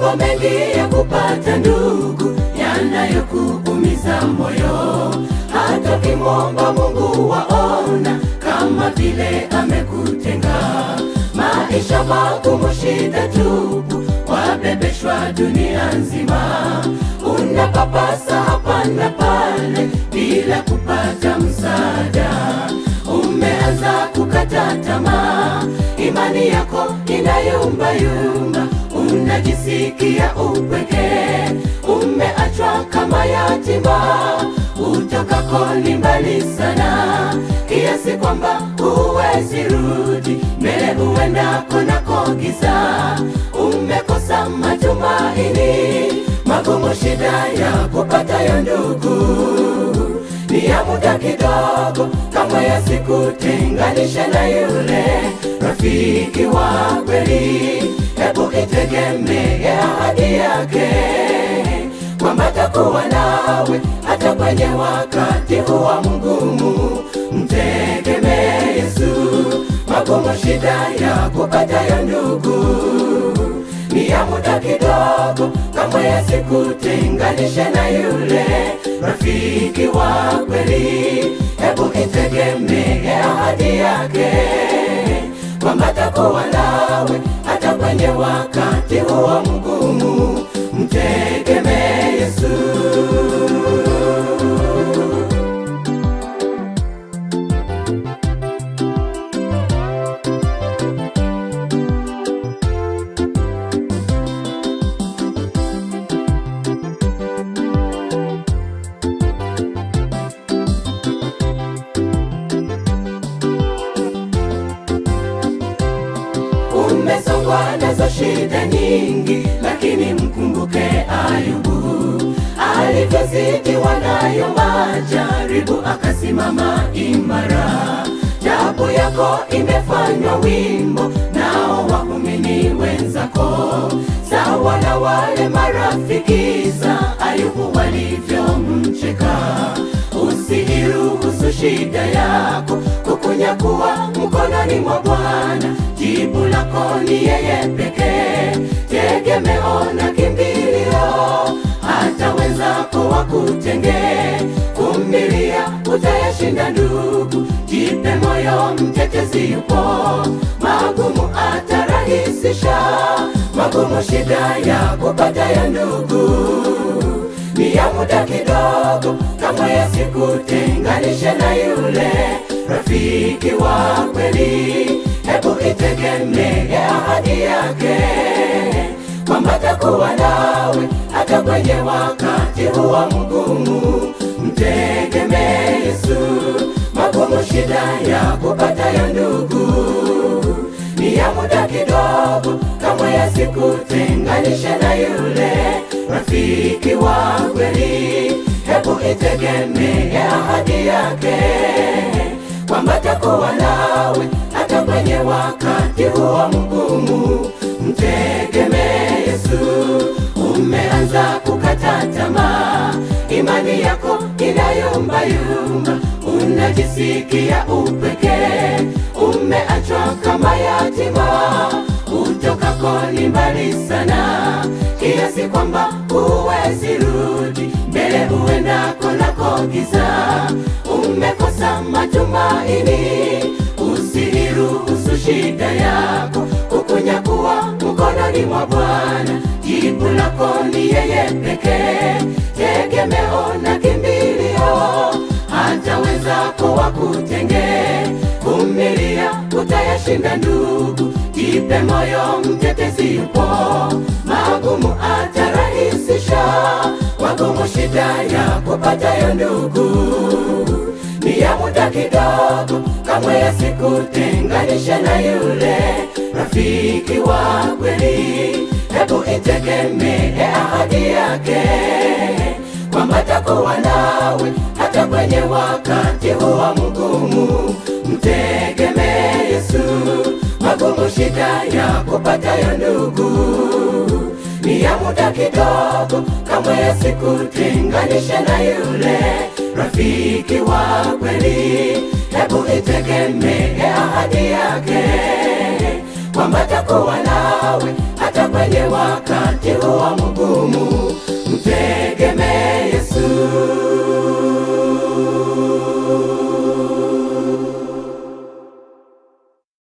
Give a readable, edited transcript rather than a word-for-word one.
mambo mengi ya kupata ndugu yanayokuumiza moyo. Hata ukimwomba Mungu waona kama vile amekutenga. Maisha magumu, shida tupu, wabebeshwa dunia nzima. Unapapasa hapa na pale bila kupata msaada. Umeanza kukata tamaa, imani yako inayumbayumba. Unajisikia upweke, umeachwa kama yatima. Utokako ni mbali sana, kiasi kwamba huwezi rudi. Mbele uendako nako giza, umekosa matumaini. Magumu, shida ya kupata ya ndugu ni ya muda kidogo, kamwe yasikutenganishe na yule rafiki wa kweli. Hebu itegemee ahadi yake, kwamba atakuwa nawe hata kwenye wakati huwa mgumu. Mtegemee Yesu. Magumu, shida ya kupata ya ndugu ni ya muda kidogo, kamwe yasikutenganishe na yule rafiki wa kweli. Hebu itegemee ahadi yake, kwamba atakuwa nawe hata kwenye wakati huwa mgumu. Mtegemee Yesu. Umesongwa nazo shida nyingi, lakini mkumbuke Ayubu. Alivyozidiwa nayo majaribu, akasimama imara. Taabu yako imefanywa wimbo, nao waumini wenzako sawa na wale marafiki za Ayubu walivyomcheka. Usiiruhusu shida yako kukunyakuwa mkononi mwa Bwana. Jibu lako ni yeye pekee, tegemeo na kimbilio. Hata wenzako wakutenge, vumilia, utayashinda ndugu. Jipe moyo, mtetezi yupo, magumu atarahisisha. Magumu, shida ya kupata ya ndugu ni ya muda kidogo, kamwe yasikutenganishe na yule rafiki wa kweli. Hebu itegemee ahadi yake, kwamba atakuwa nawe hata kwenye wakati huwa mgumu. Mtegemee Yesu. Magumu, shida ya kupata ya ndugu ni ya muda kidogo, kamwe yasikutenganishe na yule rafiki wa kweli. Hebu itegemee ahadi yake, kwamba atakuwa nawe hata kwenye wakati huwa mgumu. Mtegemee Yesu. Umeanza kukata tamaa, imani yako inayumbayumba. Unajisikia upweke, umeachwa kama yatima. Utokako ni mbali sana, kiasi kwamba huwezi rudi. Mbele uendako nako giza, umekosa matumaini. Usiiruhusu shida yako kukunyakuwa mkononi mwa Bwana. Jibu lako ni yeye pekee, tegemeo na kimbilio. Hata wenzako wakutenge, vumilia, utayashinda ndugu. Jipe moyo, mtetezi yupo, magumu atarahisisha. Magumu, shida ya kupata ya ndugu ni ya muda kidogo, kamwe yasikutenganishe na yule rafiki wa kweli. Hebu itegemee ahadi yake, kwamba atakuwa nawe hata kwenye wakati huwa mgumu. Mtegemee Yesu. Magumu, shida ya kupata ya ndugu ni ya muda kidogo, kamwe yasikutenganishe na yule rafiki wa kweli. Hebu itegemee ahadi yake, kwamba atakuwa nawe hata kwenye wakati magumu, mtegemee Yesu.